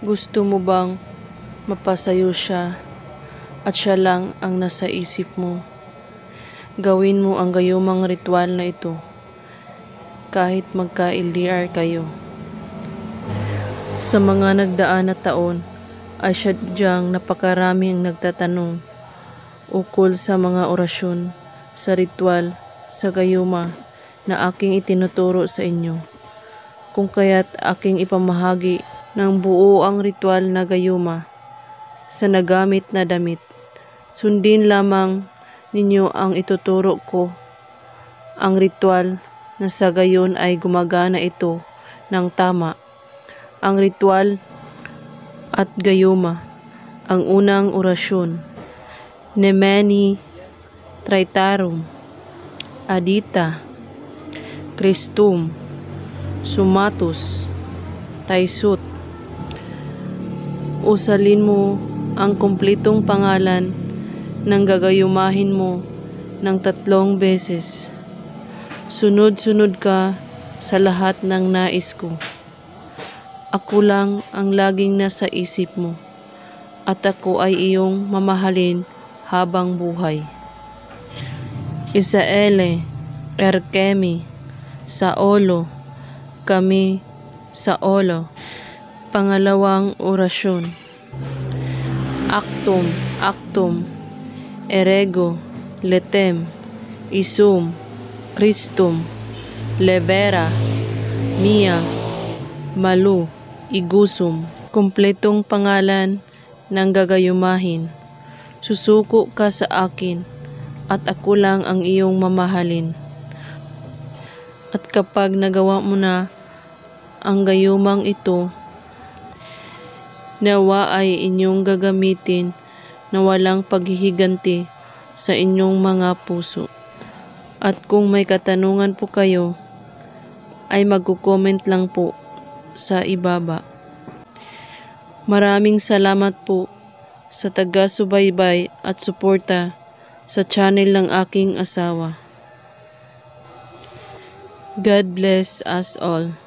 Gusto mo bang mapasayo siya at siya lang ang nasa isip mo? Gawin mo ang gayumang ritual na ito kahit magka-LDR kayo. Sa mga nagdaan na taon ay sadyang napakaraming nagtatanong ukol sa mga orasyon, sa ritual, sa gayuma na aking itinuturo sa inyo. Kung kaya't aking ipamahagi ng buo ang ritual na gayuma sa nagamit na damit. Sundin lamang ninyo ang ituturo ko. Ang ritual na sa gayon ay gumagana ito ng tama. Ang ritual at gayuma. Ang unang orasyon. Nemeni Traitarum Adita Christum Sumatus Taisut. Usalin mo ang kumpletong pangalan ng gagayumahin mo ng 3 beses. Sunod-sunod ka sa lahat ng nais ko. Ako lang ang laging nasa isip mo at ako ay iyong mamahalin habang buhay. Isaele Erkemi Saolo Kami Saolo. Pangalawang orasyon. Actum Erego Letem Isum Christum Levera Mia Malu Igusum. Kumpletong pangalan ng gagayumahin. Susuko ka sa akin at ako lang ang iyong mamahalin. At kapag nagawa mo na ang gayumang ito, nawa ay inyong gagamitin na walang paghihiganti sa inyong mga puso. At kung may katanungan po kayo, ay magko-comment lang po sa ibaba. Maraming salamat po sa taga-subaybay at suporta sa channel ng aking asawa. God bless us all.